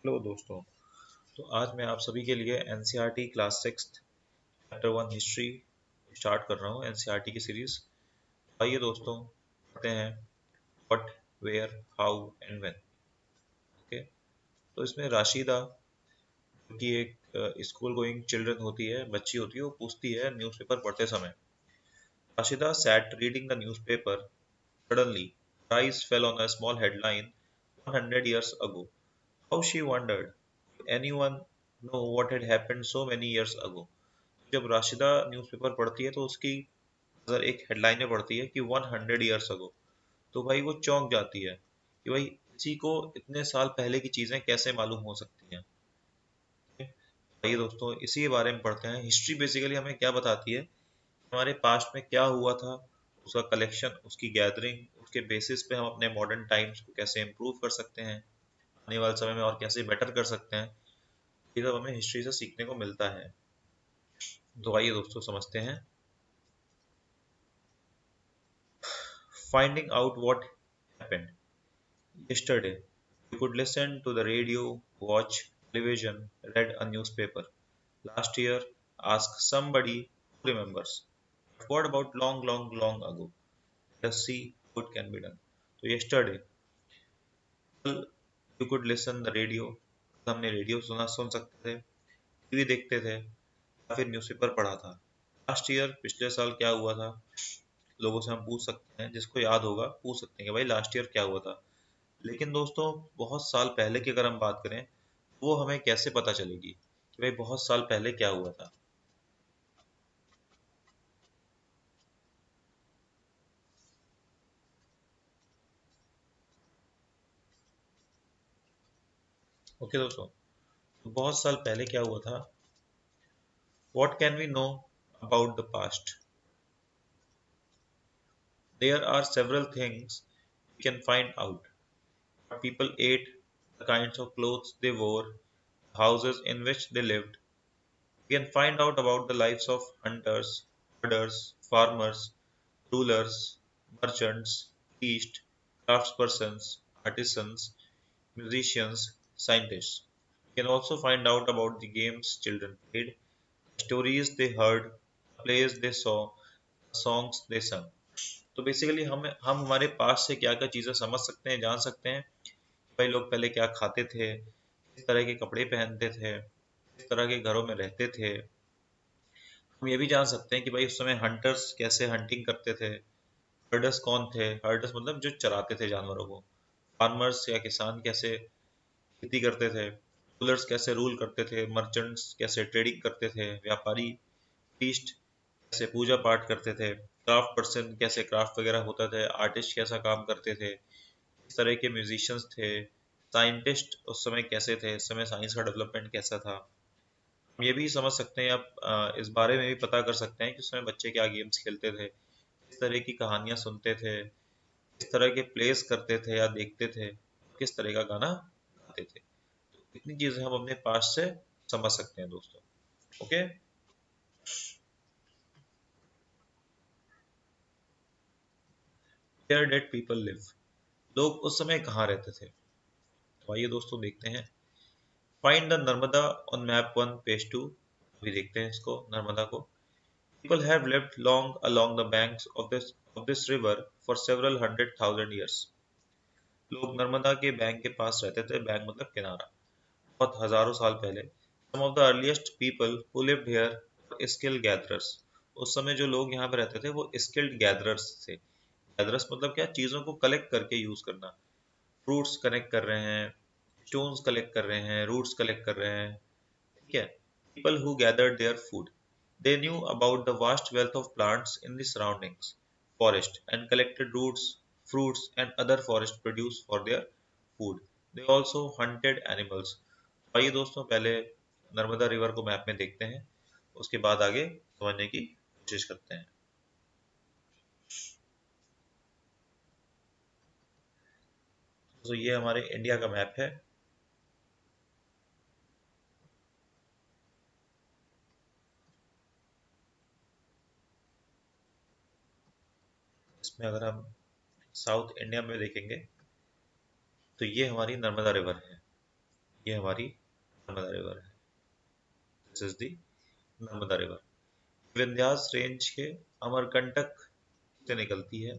Hello दोस्तों। तो आज मैं आप सभी के लिए NCERT class 6 chapter 1 history start कर रहा हूँ। एनसीईआरटी की सीरीज। आइए दोस्तों पढ़ते हैं what, where, how and when. Okay. तो इसमें राशिदा, जो कि एक स्कूल गोइंग चिल्ड्रन होती है, बच्ची होती है, वो पूछती है न्यूज़पेपर पढ़ते समय। Rashida sat reading the newspaper. Suddenly her eyes fell on a small headline, 100 years ago. How she wondered. Could anyone know what had happened so many years ago? जब राशिदा न्यूज़पेपर पढ़ती है तो उसकी नज़र एक हेडलाइन में पड़ती है कि 100 ईयर्स अगो। तो भाई वो चौंक जाती है कि भाई किसी को इतने साल पहले की चीज़ें कैसे मालूम हो सकती हैं। आइए दोस्तों इसी के बारे में पढ़ते हैं। हिस्ट्री बेसिकली हमें क्या बताती है, हमारे पास्ट में क्या हुआ था, उसका कलेक्शन, उसकी गैदरिंग, उसके बेसिस पे हम अपने मॉडर्न टाइम्स को कैसे इम्प्रूव कर सकते हैं, आने वाले समय में और कैसे बेटर कर सकते हैं। ये सब हमें हिस्ट्री से सीखने को मिलता है। तो आइए दोस्तों समझते हैं। Finding out what happened. Yesterday, you could listen to the radio, watch television, read a newspaper. Last year, ask somebody who remembers. But what about long, long, long ago? Let us see how it can be done. तो yesterday, कल you could listen the radio. कल हमने radio सुन सकते थे, TV देखते थे, या फिर न्यूज़पेपर पढ़ा था। लास्ट ईयर, पिछले साल क्या हुआ था, लोगों से हम पूछ सकते हैं, जिसको याद होगा पूछ सकते हैं कि भाई लास्ट ईयर क्या हुआ था। लेकिन दोस्तों बहुत साल पहले की अगर हम बात करें, वो हमें कैसे पता चलेगी कि भाई बहुत साल पहले क्या हुआ था। ओके दोस्तों, तो बहुत साल पहले क्या हुआ था। What can we know about the past? There are several things we can find out. What people ate, the kinds of clothes they wore, houses in which they lived. We can find out about the lives of hunters, herders, farmers, rulers, merchants, priests, craftspersons, artisans, musicians, scientists. We can also find out about the games children played, the stories they heard, the plays they saw, the songs they sung. तो basically हम हमारे पास से क्या क्या चीज़ें समझ सकते हैं, जान सकते हैं। भाई लोग पहले क्या खाते थे, किस तरह के कपड़े पहनते थे, किस तरह के घरों में रहते थे। हम ये भी जान सकते हैं कि भाई उस समय हंटर्स कैसे हंटिंग करते थे, हर्डर्स कौन थे, हर्डर्स मतलब जो चराते थे जानवरों को, फार्मर्स या किसान कैसे खेती करते थे, रूलर्स कैसे रूल करते थे, मर्चेंट्स कैसे ट्रेडिंग करते थे, व्यापारी, प्रीस्ट कैसे पूजा पाठ करते थे, क्राफ्ट पर्सन कैसे क्राफ्ट वगैरह होता थे, आर्टिस्ट कैसा काम करते थे, इस तरह के म्यूजिशियंस थे, साइंटिस्ट उस समय कैसे थे, इस समय साइंस का डेवलपमेंट कैसा था। हम ये भी समझ सकते हैं, आप इस बारे में भी पता कर सकते हैं कि उस समय बच्चे क्या गेम्स खेलते थे, किस तरह की कहानियां सुनते थे, किस तरह के प्लेस करते थे या देखते थे, किस तरह का गाना गाते थे। इतनी चीजें हम अपने पास से समझ सकते हैं दोस्तों। Okay. Where dead people live. लोग उस समय कहाँ रहते थे, तो आइए दोस्तों देखते हैं। Find the Narmada on map 1 page 2। अभी देखते हैं इसको, नर्मदा को। People have lived long along the banks of this river for several hundred thousand years. लोग नर्मदा के बैंक के पास रहते थे, बैंक मतलब किनारा, बहुत हजारों साल पहले। Some of the earliest people who lived here were skilled gatherers. उस समय जो लोग यहाँ पे रहते थे वो skilled gatherers थे। गैदरर्स मतलब क्या, चीज़ों को कलेक्ट करके यूज करना। फ्रूट्स कलेक्ट कर रहे हैं, स्टोन्स कलेक्ट कर रहे हैं, रूट्स कलेक्ट कर रहे हैं। ठीक है। People who gathered their food. They knew about the vast wealth of plants in the surroundings, forest, and collected roots, fruits, and other forest produce for their food. They also hunted animals. आइए दोस्तों पहले Narmada river को map में देखते हैं, उसके बाद आगे समझने की कोशिश करते हैं। तो ये हमारे इंडिया का मैप है। इसमें अगर हम साउथ इंडिया में देखेंगे तो ये हमारी नर्मदा रिवर है, ये हमारी नर्मदा रिवर है। This is the Narmada river. Vindhyas range के अमरकंटक से निकलती है।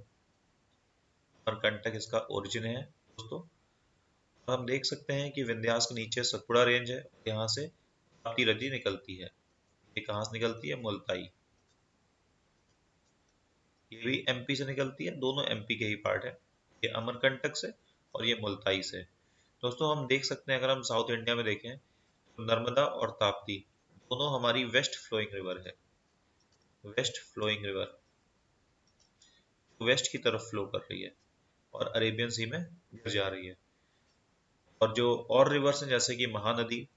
अमरकंटक इसका ओरिजिन है दोस्तों। हम देख सकते हैं कि विंध्यास के नीचे सतपुड़ा रेंज है, यहाँ से ताप्ती नदी निकलती है। ये कहाँ से निकलती है? मुल्ताई। ये भी एमपी से निकलती है, दोनों एमपी के ही पार्ट है। ये अमरकंटक से और ये मुल्ताई से। दोस्तों हम देख सकते हैं, अगर हम साउथ इंडिया में देखें तो नर्मदा और ताप्ती दोनों हमारी वेस्ट फ्लोइंग रिवर है। वेस्ट फ्लोइंग रिवर वेस्ट की तरफ फ्लो कर रही है और अरेबियन सी में गिर जा रही है। और जो और रिवर्स हैं जैसे कि महानदी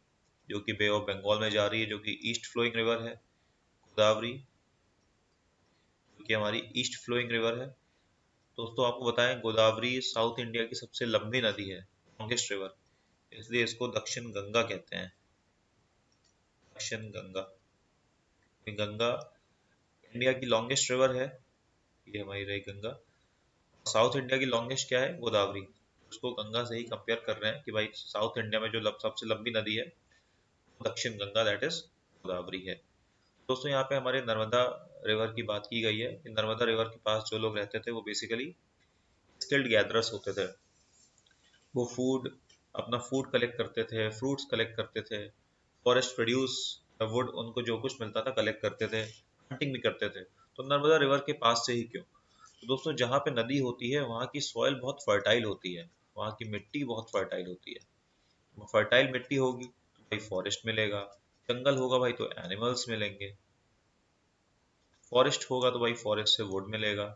जो कि बे ऑफ बंगाल में जा रही है, जो कि ईस्ट फ्लोइंग रिवर है। गोदावरी जो कि हमारी ईस्ट फ्लोइंग रिवर है। दोस्तों आपको बताएं, गोदावरी साउथ इंडिया की सबसे लंबी नदी है, लॉन्गेस्ट रिवर, इसलिए इसको दक्षिण गंगा कहते हैं। दक्षिण गंगा। गंगा इंडिया की लॉन्गेस्ट रिवर है, ये हमारी रही गंगा। साउथ इंडिया की लॉन्गेस्ट क्या है? गोदावरी। उसको गंगा से ही कंपेयर कर रहे हैं कि भाई साउथ इंडिया में जो सबसे लंबी नदी है दक्षिण गंगा, दैट इज गोदावरी है। दोस्तों यहाँ पे हमारे नर्मदा रिवर की बात की गई है कि नर्मदा रिवर के पास जो लोग रहते थे वो बेसिकली स्किल्ड गैदरर्स होते थे। वो अपना फूड कलेक्ट करते थे, फ्रूट्स कलेक्ट करते थे, फॉरेस्ट प्रोड्यूस, वुड, उनको जो कुछ मिलता था कलेक्ट करते थे, हंटिंग भी करते थे। तो नर्मदा रिवर के पास से ही क्यों? तो दोस्तों जहाँ पे नदी होती है वहाँ की सॉइल बहुत फर्टाइल होती है, वहाँ की मिट्टी बहुत फर्टाइल होती है। फर्टाइल मिट्टी होगी तो भाई फॉरेस्ट मिलेगा, जंगल होगा भाई तो एनिमल्स मिलेंगे, फॉरेस्ट होगा तो भाई फॉरेस्ट से वुड मिलेगा।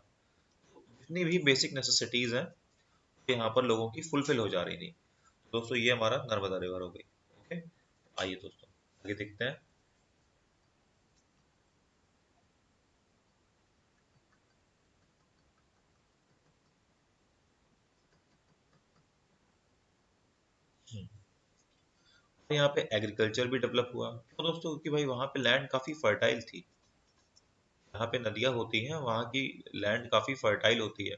जितनी भी बेसिक नेसेसिटीज हैं यहाँ पर लोगों की फुलफिल हो जा रही थी। दोस्तों ये हमारा नर्मदा रिवर हो गई। ओके, आइए दोस्तों आगे देखते हैं। तो यहाँ पे एग्रीकल्चर भी डेवलप हुआ तो दोस्तों, क्योंकि भाई वहाँ पे लैंड काफी फर्टाइल थी। जहाँ पे नदियाँ होती हैं वहाँ की लैंड काफी फर्टाइल होती है,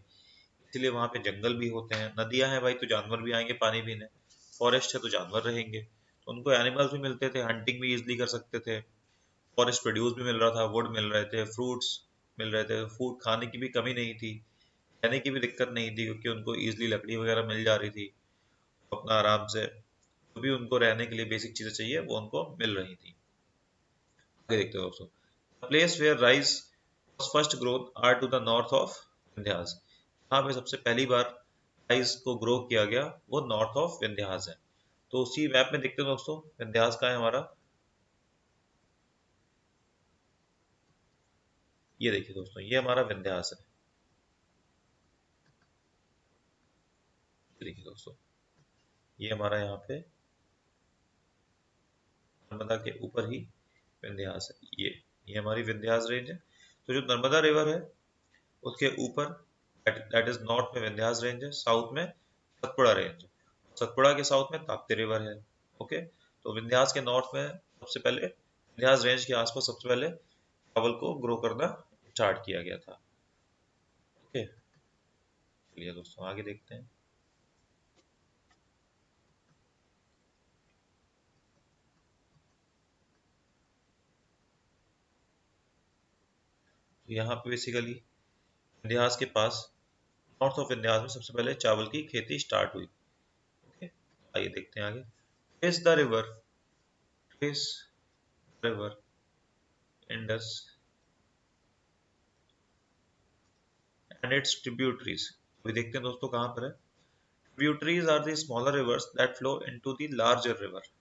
इसलिए वहाँ पे जंगल भी होते हैं। नदियाँ हैं भाई तो जानवर भी आएंगे पानी पीने, फॉरेस्ट है तो जानवर रहेंगे, तो उनको एनिमल्स भी मिलते थे, हंटिंग भी इजिली कर सकते थे, फॉरेस्ट प्रोड्यूस भी मिल रहा था, वुड मिल रहे थे, फ्रूट्स मिल रहे थे, फूड खाने की भी कमी नहीं थी, रहने की भी दिक्कत नहीं थी, क्योंकि उनको ईजिली लकड़ी वगैरह मिल जा रही थी। अपना आराम से जो भी उनको रहने के लिए बेसिक चीजें चाहिए वो उनको मिल रही थी। आगे देखते हो दोस्तों। Place where rice was first grown are to the north of Vindhyas. यहाँ पे सबसे पहली बार राइस को ग्रो किया गया वो नॉर्थ ऑफ विंध्यास है। तो उसी मैप में देखते हैं दोस्तों, विंध्यास का है हमारा, ये देखिए दोस्तों, ये हमारा विंध्यास है। ये देखिए दोस्तों, ये हमारा यहाँ पे नर्मदा के ऊपर ही विंध्यास है। ये हमारी विंध्यास रेंज है। तो जो नर्मदा रिवर है उसके ऊपर दैट इज नॉर्थ में विंध्यास रेंज है, साउथ में सतपुड़ा रेंज है, सतपुड़ा के साउथ में ताप्ती रिवर है। ओके, तो विंध्यास के नॉर्थ में सबसे पहले विंध्यास रेंज के आसपास सबसे पहले चावल को ग्रो करना स्टार्ट किया गया था। ओके, चलिए दोस्तों आगे देखते हैं। तो यहाँ पे बेसिकली विंध्यास के पास नॉर्थ ऑफ विंध्यास में सबसे पहले चावल की खेती स्टार्ट हुई। ओके, आइए देखते हैं आगे। Trace the river, trace river Indus and its tributaries. अभी देखते हैं दोस्तों कहाँ पर है। Tributaries are the smaller rivers that flow into the larger river.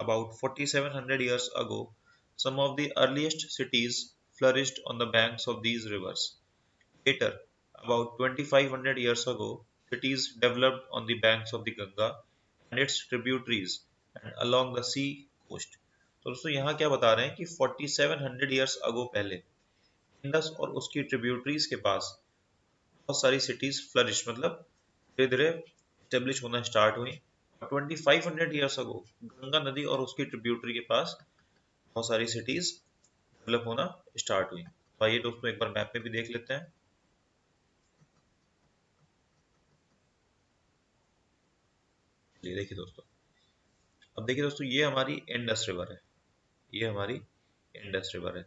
About 4700 years ago, some of the earliest cities flourished on the banks of these rivers. Later, about 2500 years ago, cities developed on the banks of the Ganga and its tributaries and along the sea coast. तो दोस्तों यहाँ क्या बता रहे हैं कि 4700 years ago पहले Indus और उसकी ट्रिब्यूटरीज के पास बहुत सारी सिटीज फ्लरिश, मतलब धीरे धीरे स्टेब्लिश होना स्टार्ट हुई। 2500 ईयर्स अगो गंगा नदी और उसकी ट्रिब्यूटरी के पास बहुत सारी सिटीज डेवलप होना स्टार्ट हुई। तो आइए दोस्तों एक बार मैप में भी देख लेते हैं। ये देखिए दोस्तों, अब देखिए दोस्तों, ये हमारी इंडस रिवर है, ये हमारी इंडस रिवर है,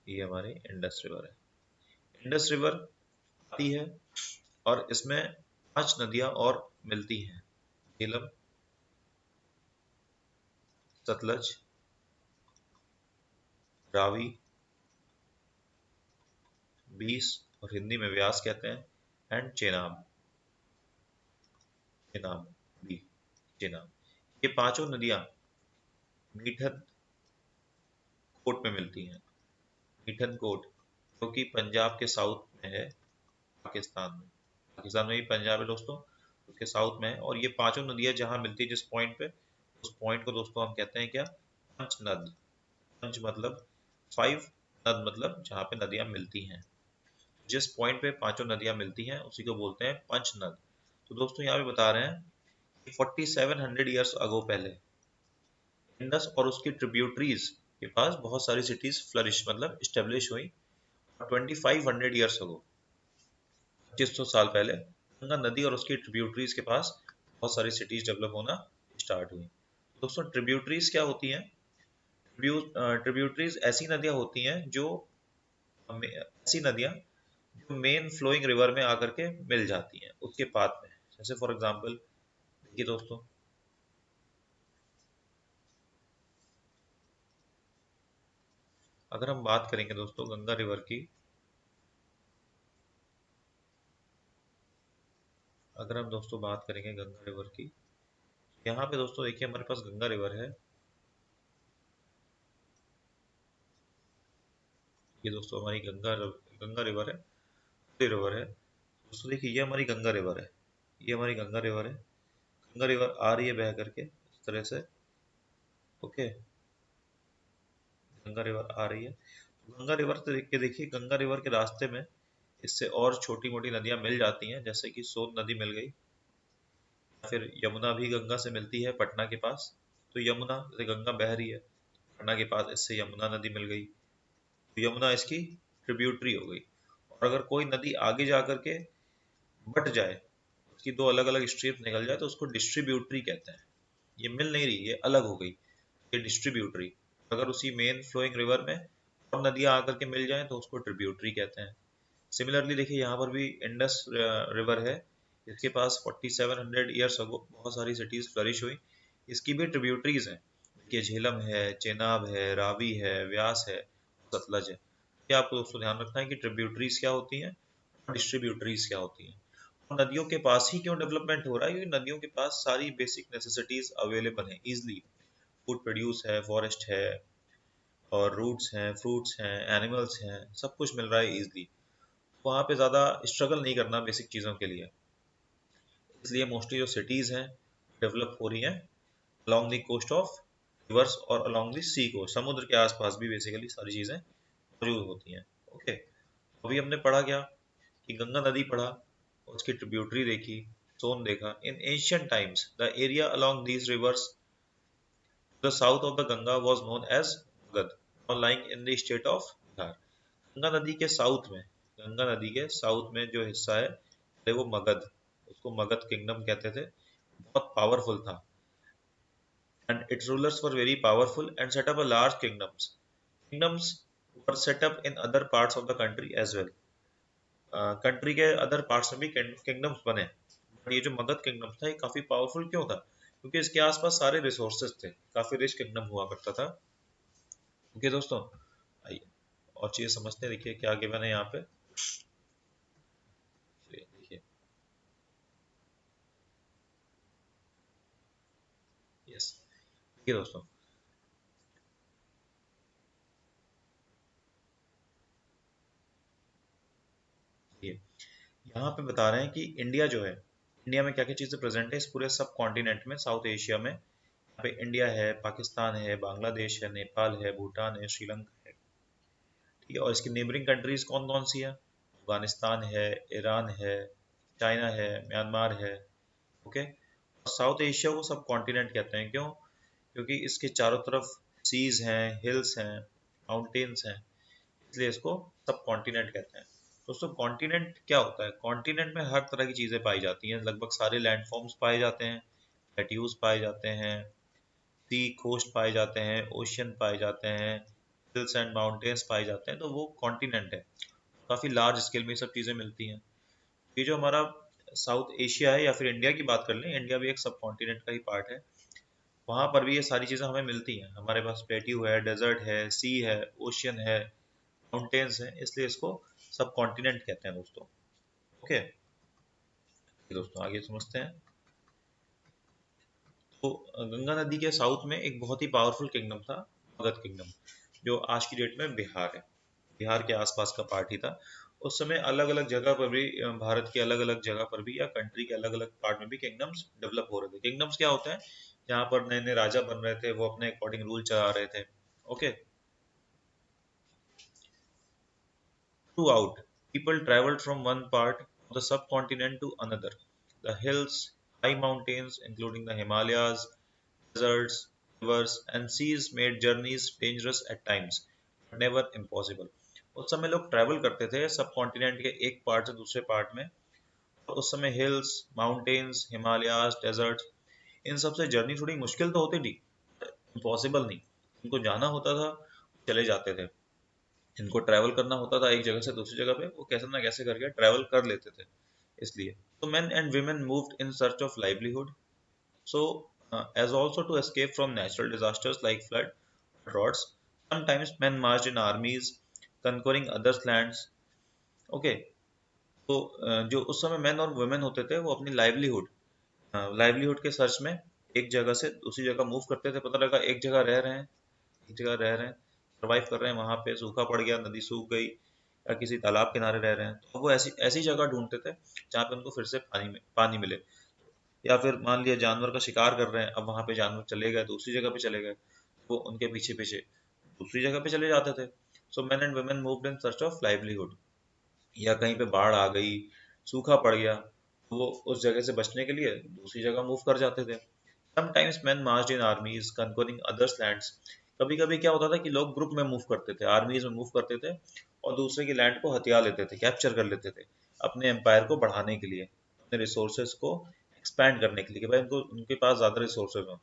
ये हमारी इंडस रिवर है। इंडस रिवर आती है और इसमें 5 नदियां और मिलती हैं, झेलम, सतलज, रावी, बीस और हिंदी में व्यास कहते हैं, एंड चेनाब, चेनाब भी, चेनाब। ये पांचों नदियां मीठन कोट में मिलती हैं। मीठन कोट जो कि पंजाब के साउथ में है, पाकिस्तान में, पाकिस्तान में भी पंजाब है दोस्तों, उसके साउथ में है। और ये पांचों नदियां जहां मिलती है जिस पॉइंट पे, उस पॉइंट को दोस्तों हम कहते हैं क्या, पंचनद। पंच मतलब 5, नद मतलब जहाँ पे नदियां मिलती हैं। जिस पॉइंट पे पांचों नदियां मिलती हैं उसी को बोलते हैं पंचनद। तो दोस्तों यहाँ पे बता रहे हैं कि 4700 ईयर्स अगो, पहले इंडस और उसकी ट्रिब्यूटरीज के पास बहुत सारी सिटीज फ्लरिश मतलब स्टेब्लिश हुई। 2500 ईयर्स अगो, 2500 साल पहले गंगा नदी और उसकी ट्रिब्यूटरीज के पास बहुत सारी सिटीज डेवलप होना स्टार्ट हुई। दोस्तों ट्रिब्यूटरीज क्या होती हैं? ट्रिब्यूटरीज ऐसी नदियां होती हैं जो, ऐसी नदियां जो मेन फ्लोइंग रिवर में आकर के मिल जाती हैं उसके पाथ में। जैसे फॉर एग्जांपल देखिए दोस्तों, अगर हम बात करेंगे दोस्तों गंगा रिवर की, अगर हम दोस्तों बात करेंगे गंगा रिवर की, यहाँ पे दोस्तों देखिए हमारे पास गंगा रिवर है। ये दोस्तों हमारी गंगा रिवर है, रिवर है दोस्तों। देखिए ये हमारी गंगा रिवर है, ये हमारी गंगा रिवर है। गंगा रिवर आ रही है बह करके इस तरह से, ओके, गंगा रिवर आ रही है। गंगा रिवर से देख के देखिए, गंगा रिवर के रास्ते में इससे और छोटी मोटी नदियां मिल जाती हैं, जैसे कि सोन नदी मिल गई, या फिर यमुना भी गंगा से मिलती है पटना के पास। तो यमुना, जैसे गंगा बह रही है पटना के पास, इससे यमुना नदी मिल गई, तो यमुना इसकी ट्रिब्यूटरी हो गई। और अगर कोई नदी आगे जा करके बट जाए, उसकी दो अलग अलग स्ट्रीम निकल जाए, तो उसको डिस्ट्रीब्यूटरी कहते हैं। ये मिल नहीं रही, ये अलग हो गई, ये डिस्ट्रीब्यूटरी। अगर उसी मेन फ्लोइंग रिवर में और नदियां आकर के मिल जाएं तो उसको ट्रिब्यूटरी कहते हैं। सिमिलरली देखिए यहाँ पर भी इंडस रिवर है, इसके पास 4700 ईयर्स अगो बहुत सारी सिटीज फ्लरिश हुई। इसकी भी ट्रिब्यूटरीज हैं, देखिए झेलम है, चेनाब है, रावी है, व्यास है, सतलज है। ये आपको दोस्तों ध्यान रखना है कि ट्रिब्यूटरीज क्या होती हैं और डिस्ट्रीब्यूटरीज क्या होती हैं। और नदियों के पास ही क्यों डेवलपमेंट हो रहा है? क्योंकि नदियों के पास सारी बेसिक नेसेसिटीज अवेलेबल हैं इजिली। फूड प्रोड्यूस है, फॉरेस्ट है, और रूट्स हैं, फ्रूट्स हैं, एनिमल्स हैं, सब कुछ मिल रहा है इजिली। वहाँ पे ज़्यादा स्ट्रगल नहीं करना बेसिक चीज़ों के लिए। इसलिए मोस्टली जो सिटीज़ हैं डेवलप हो रही हैं along the coast of rivers और अलॉन्ग द सी कोस्ट, समुद्र के आसपास भी बेसिकली सारी चीज़ें मौजूद होती हैं। ओके, अभी हमने पढ़ा क्या कि गंगा नदी पढ़ा, उसकी ट्रिब्यूटरी देखी, सोन देखा। In ancient times the area along these rivers, the south of the Ganga was known as Magadh, now lying in the state of Bihar. Ganga नदी के साउथ में, गंगा नदी के साउथ में जो हिस्सा है पहले वो मगध, उसको मगध किंगडम कहते थे, बहुत पावरफुल था। And its rulers were very powerful and set up a large kingdoms. Kingdoms were set up in other parts of the country as well. Country के अदर पार्ट्स में भी किंगडम्स बने। बट ये जो मगध किंगडम था ये काफी पावरफुल क्यों था? क्योंकि इसके आसपास सारे रिसोर्सेज थे, काफी रिच किंगडम हुआ करता था। ओके दोस्तों, आइए और चीजें समझते हैं। देखिए क्या गिवन है यहाँ पे, देखिए, यस, देखिए दोस्तों, ये यहाँ पे बता रहे हैं कि इंडिया जो है, इंडिया में क्या क्या चीजें प्रेजेंट है इस पूरे सब कॉन्टिनेंट में, साउथ एशिया में। यहाँ पे इंडिया है, पाकिस्तान है, बांग्लादेश है, नेपाल है, भूटान है, श्रीलंका है। ठीक है, और इसकी नेबरिंग कंट्रीज कौन कौन सी है? अफगानिस्तान है, ईरान है, चाइना है, म्यांमार है। ओके, और साउथ एशिया को सब कॉन्टिनेंट कहते हैं, क्यों? क्योंकि इसके चारों तरफ सीज हैं, हिल्स हैं, माउंटेन्स हैं, इसलिए इसको सब कॉन्टिनेंट कहते हैं। दोस्तों कॉन्टिनेंट क्या होता है? कॉन्टिनेंट में हर तरह की चीजें पाई जाती हैं, लगभग सारे लैंड फॉर्म्स पाए जाते हैं, प्लेट्यूज पाए जाते हैं, सी कोस्ट पाए जाते हैं, ओशियन पाए जाते हैं, हिल्स एंड माउंटेन्स पाए जाते हैं, तो वो कॉन्टिनेंट है। काफ़ी लार्ज स्केल में ये सब चीज़ें मिलती हैं। ये जो हमारा साउथ एशिया है या फिर इंडिया की बात कर लें, इंडिया भी एक सब कॉन्टिनेंट का ही पार्ट है। वहाँ पर भी ये सारी चीज़ें हमें मिलती हैं। हमारे पास प्लेट्यू है, डेजर्ट है, सी है, ओशियन है, माउंटेन्स हैं, इसलिए इसको सब कॉन्टिनेंट कहते हैं दोस्तों। ओके दोस्तों, आगे समझते हैं। तो गंगा नदी के साउथ में एक बहुत ही पावरफुल किंगडम था, मगध किंगडम, जो आज की डेट में बिहार है। बिहार के आसपास का पार्ट ही था। उस समय अलग अलग जगह पर भी, भारत के अलग अलग जगह पर भी या कंट्री के अलग अलग पार्ट में भी किंगडम्स डेवलप हो रहे थे। किंगडम्स क्या होते हैं? जहाँ पर नए नए राजा बन रहे थे, वो अपने अकॉर्डिंग रूल चला रहे थे। Okay, through out people traveled from one part of the subcontinent to another. The hills, high mountains, including the Himalayas, deserts, rivers, and seas made journeys dangerous at times, but never impossible. उस समय लोग travel करते थे सब continent के एक part से दूसरे पार्ट में। और उस समय हिल्स, माउंटेन्स, हिमालयाज, डेजर्ट, इन सब से जर्नी थोड़ी मुश्किल तो होती थी, इम्पॉसिबल नहीं। उनको जाना होता था, चले जाते थे। जिनको ट्रैवल करना होता था एक जगह से दूसरी जगह पे, वो कैसे ना कैसे करके ट्रैवल कर लेते थे। इसलिए तो men and women moved in search of livelihood. So, as also to escape from natural disasters like flood, droughts, sometimes men marched in armies, conquering others' lands. Okay, तो जो उस समय मैन और वुमेन होते थे, वो अपनी लाइवलीहुड के सर्च में एक जगह से दूसरी जगह मूव करते थे। पता लगा एक जगह रह रहे हैं, एक जगह रह रहे हैं, सर्वाइव कर रहे हैं, वहां पे सूखा पड़ गया, नदी सूख गई, या किसी तालाब किनारे रह रहे हैं, तो वो ऐसी ऐसी जगह ढूंढते थे जहाँ पे उनको फिर से पानी मिले। या फिर मान लिया जानवर का शिकार कर रहे हैं, अब वहां पे जानवर चले गए, दूसरी जगह पे चले गए, वो उनके पीछे पीछे दूसरी जगह पे चले जाते थे। So man and women moved in search of livelihood. या कहीं पे बाढ़ आ गई, सूखा पड़ गया, तो वो उस जगह से बचने के लिए दूसरी जगह मूव कर जाते थे। समटाइम्स मैन मार्च्ड इन आर्मीज कंकरिंग अदर्स लैंड्स। कभी कभी क्या होता था कि लोग ग्रुप में मूव करते थे, आर्मीज में मूव करते थे, और दूसरे की लैंड को हथिया लेते थे, कैप्चर कर लेते थे, अपने एम्पायर को बढ़ाने के लिए, अपने रिसोर्सेज को एक्सपैंड करने के लिए, कि भाई उनको उनके पास ज़्यादा रिसोर्सेज हों,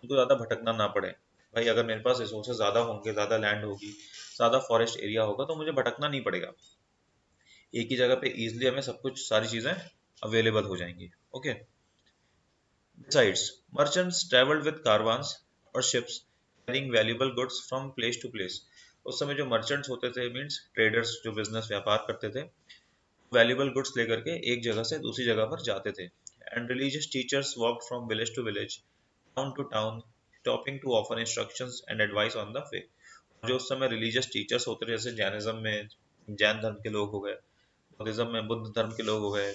उनको ज़्यादा भटकना ना पड़े। भाई अगर मेरे पास रिसोर्सेज ज़्यादा होंगे, ज़्यादा लैंड होगी, ज़्यादा फॉरेस्ट एरिया होगा, तो मुझे भटकना नहीं पड़ेगा। एक ही जगह पे इजिली हमें सब कुछ, सारी चीज़ें अवेलेबल हो जाएंगी। Okay, besides, merchants traveled with caravans or ships carrying valuable goods from place to place. उस समय जो मर्चेंट्स होते थे, मीन्स ट्रेडर्स, जो बिजनेस व्यापार करते थे, वैल्यूबल गुड्स लेकर के एक जगह से दूसरी जगह पर जाते थे। And religious teachers walked from village to village, town to town, stopping to offer instructions and advice on the way. जो उस समय रिलीजियस टीचर्स होते थे, जैसे जैनिज्म में जैन धर्म के लोग हो गए, बुद्धिज्म में बुद्ध धर्म के लोग हो गए,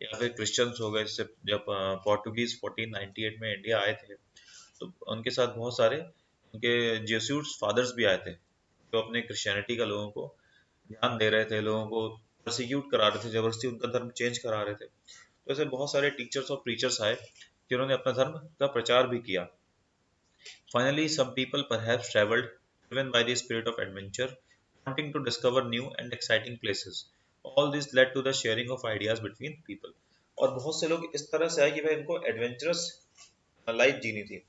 या फिर क्रिश्चियंस हो गए। जैसे जब पोर्टुगीज 1498 में इंडिया आए थे, तो उनके साथ बहुत सारे उनके जेसूट्स फादर्स भी आए थे, जो अपने क्रिश्चियनिटी का लोगों को ध्यान दे रहे थे, लोगों को प्रोसिक्यूट करा रहे थे, जबरदस्ती उनका धर्म चेंज करा रहे थे। तो ऐसे बहुत सारे टीचर्स और प्रीचर्स आए, जिन्होंने अपना धर्म का प्रचार भी किया। Finally, some people perhaps traveled, driven by the spirit of adventure, wanting to discover new and exciting places. All this led to the sharing of ideas between people. और बहुत से लोग इस तरह से आए कि भाई उनको एडवेंचरस लाइफ जीनी थी,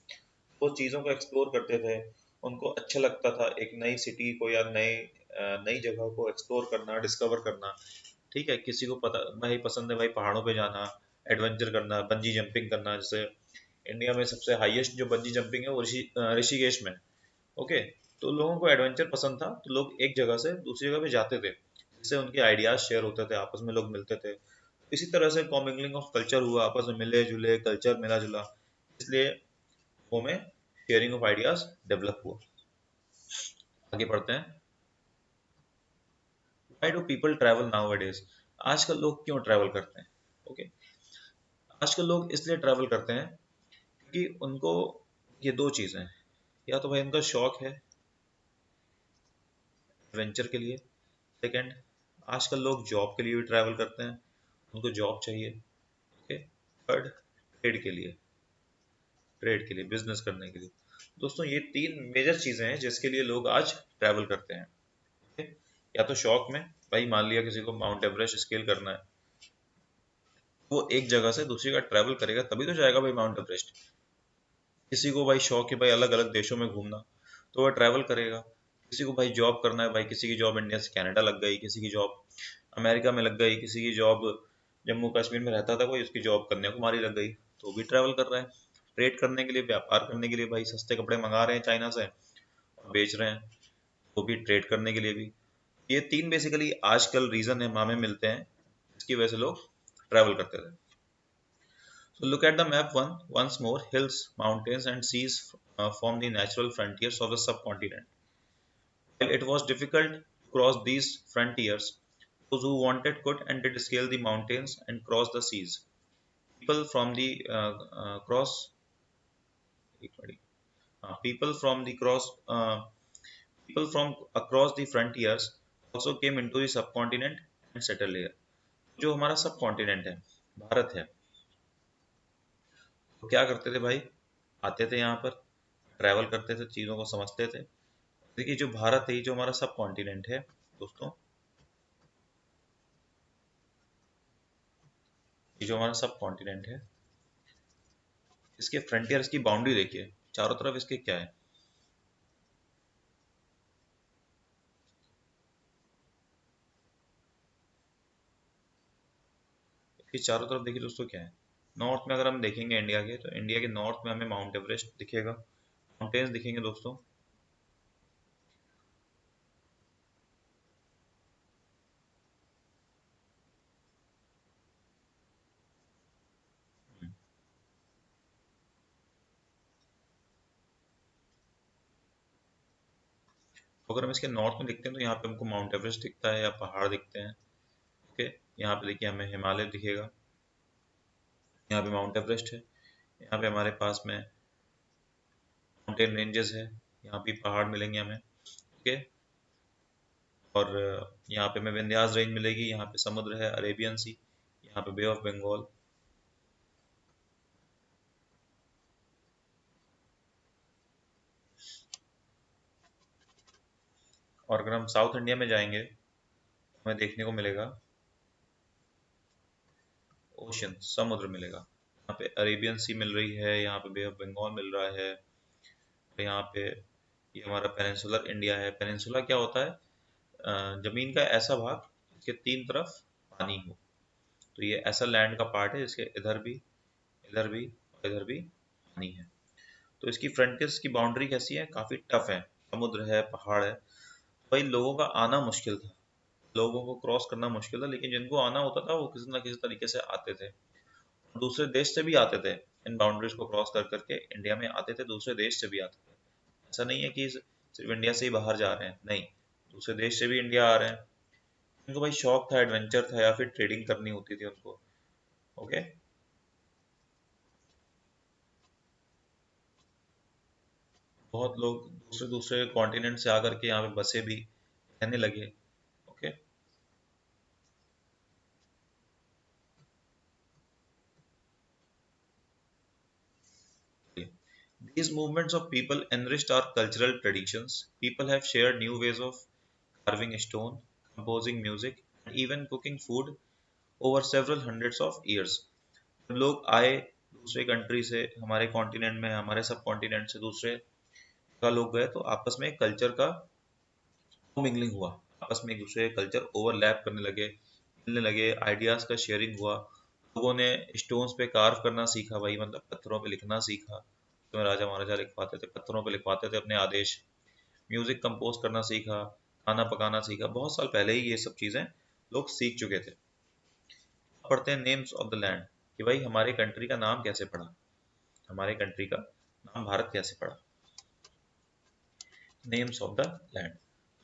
वो चीज़ों को एक्सप्लोर करते थे, उनको अच्छा लगता था एक नई सिटी को या नई जगह को एक्सप्लोर करना, डिस्कवर करना। ठीक है, किसी को पता भाई पसंद है भाई पहाड़ों पे जाना, एडवेंचर करना, बंजी जंपिंग करना। जैसे इंडिया में सबसे हाईएस्ट जो बंजी जंपिंग है वो ऋषिकेश में है। ओके, तो लोगों को एडवेंचर पसंद था, तो लोग एक जगह से दूसरी जगह पे जाते थे, जिससे उनके आइडियाज शेयर होते थे, आपस में लोग मिलते थे। इसी तरह से कॉमिंगलिंग ऑफ कल्चर हुआ, आपस में मिले जुले, कल्चर मिला जुला, इसलिए वो में शेयरिंग ऑफ आइडियाज डेवलप हुआ। आगे बढ़ते हैं। Why do people travel nowadays? आजकल लोग क्यों ट्रैवल करते हैं? ओके, आजकल लोग इसलिए ट्रैवल करते हैं क्योंकि उनको ये दो चीज़ें हैं। या तो भाई उनका शौक है एडवेंचर के लिए। सेकंड, आजकल लोग जॉब के लिए भी ट्रैवल करते हैं, उनको जॉब चाहिए। ओके, थर्ड, ट्रेड के लिए बिजनेस करने के लिए। दोस्तों, ये तीन मेजर चीज़ें हैं जिसके लिए लोग आज ट्रैवल करते हैं। ओके, या तो शौक में, भाई मान लिया किसी को माउंट एवरेस्ट स्केल करना है, वो एक जगह से दूसरी जगह ट्रैवल करेगा तभी तो जाएगा भाई माउंट एवरेस्ट। किसी को भाई शौक है भाई अलग अलग देशों में घूमना, तो वह ट्रैवल करेगा। किसी को भाई जॉब करना है भाई, किसी की जॉब इंडिया से कनाडा लग गई, किसी की जॉब अमेरिका में लग गई, किसी की जॉब जम्मू कश्मीर में रहता था कोई, उसकी जॉब कन्याकुमारी लग गई, तो भी ट्रैवल कर रहा है। ट्रेड करने के लिए, व्यापार करने के लिए भाई, सस्ते कपड़े मंगा रहे हैं चाइना से और बेच रहे हैं, वो भी ट्रेड करने के लिए भी। ये तीन बेसिकली आजकल रीजन है हमें मिलते हैं जिसकी वजह से लोग ट्रैवल करते थे। So look at the map once more. Hills, mountains, and seas form the natural frontiers of the subcontinent. While it was difficult to cross these frontiers, those who wanted could and did scale the mountains and cross the seas. People from the cross, people from the cross, people from across the frontiers also came into the subcontinent and settled here. जो हमारा सब continent है, भारत है, तो क्या करते थे भाई, आते थे यहाँ पर, ट्रैवल करते थे, चीज़ों को समझते थे। देखिए जो भारत है, ये जो हमारा सब कॉन्टिनेंट है दोस्तों, ये जो हमारा सब कॉन्टिनेंट है, इसके फ्रंटियर, इसकी बाउंड्री देखिए, चारों तरफ इसके क्या है, इसके चारों तरफ देखिए दोस्तों क्या है। नॉर्थ में अगर हम देखेंगे इंडिया के, तो इंडिया के नॉर्थ में हमें माउंट एवरेस्ट दिखेगा, माउंटेन्स दिखेंगे दोस्तों। तो अगर हम इसके नॉर्थ में देखते हैं, तो यहाँ पे हमको माउंट एवरेस्ट दिखता है या पहाड़ दिखते हैं। ओके, यहाँ पे देखिए हमें हिमालय दिखेगा, यहाँ पे माउंट एवरेस्ट है, यहाँ पे हमारे पास में माउंटेन रेंजेस है, यहाँ भी पहाड़ मिलेंगे हमें। ओके, और यहाँ पे हमें विंध्यास रेंज मिलेगी, यहाँ पे समुद्र है अरेबियन सी, यहाँ पे बे ऑफ बंगाल। और अगर हम साउथ इंडिया में जाएंगे, हमें देखने को मिलेगा ओशन, समुद्र मिलेगा, यहाँ पे अरेबियन सी मिल रही है, यहाँ पे बे ऑफ बंगाल मिल रहा है, और यहाँ पे ये हमारा पेनिनसुलर इंडिया है। पेनिनसुला क्या होता है, जमीन का ऐसा भाग जिसके तीन तरफ पानी हो, तो ये ऐसा लैंड का पार्ट है जिसके इधर भी, इधर भी और इधर भी पानी है। तो इसकी फ्रंटियर्स की बाउंड्री कैसी है, काफी टफ है, समुद्र है, पहाड़ है। भाई लोगों का आना मुश्किल था, लोगों को क्रॉस करना मुश्किल था, लेकिन जिनको आना होता था वो किसी ना किसी तरीके से आते थे। दूसरे देश से भी आते थे, इन बाउंड्रीज को क्रॉस कर करके इंडिया में आते थे, दूसरे देश से भी आते थे। ऐसा नहीं है कि सिर्फ इंडिया से ही बाहर जा रहे हैं, नहीं, दूसरे देश से भी इंडिया आ रहे हैं। उनको भाई शौक था, एडवेंचर था, या फिर ट्रेडिंग करनी होती थी उनको। ओके, बहुत लोग दूसरे दूसरे कॉन्टिनेंट से आकर के यहाँ पे बसे भी, रहने लगे। Okay, these movements of people enriched our cultural traditions. People have shared new ways of carving stone, composing music, and even cooking food over several hundreds of years. जब लोग आए दूसरे कंट्री से, हमारे कॉन्टिनेंट में, हमारे सब कॉन्टिनेंट से दूसरे का लोग गए, तो आपस में कल्चर का मिंगलिंग हुआ, आपस में एक दूसरे कल्चर ओवरलैप करने लगे, मिलने लगे, आइडियाज का शेयरिंग हुआ। लोगों ने स्टोन्स पे कार्व करना सीखा भाई, मतलब पत्थरों पे लिखना सीखा, तो राजा महाराजा लिखवाते थे, पत्थरों पे लिखवाते थे अपने आदेश। म्यूजिक कंपोज करना सीखा, खाना पकाना सीखा, बहुत साल पहले ही ये सब चीजें लोग सीख चुके थे। पढ़ते हैं नेम्स ऑफ द लैंड, कि भाई हमारे कंट्री का नाम कैसे पड़ा, हमारे कंट्री का नाम भारत कैसे पड़ा। नेम्स ऑफ द लैंड,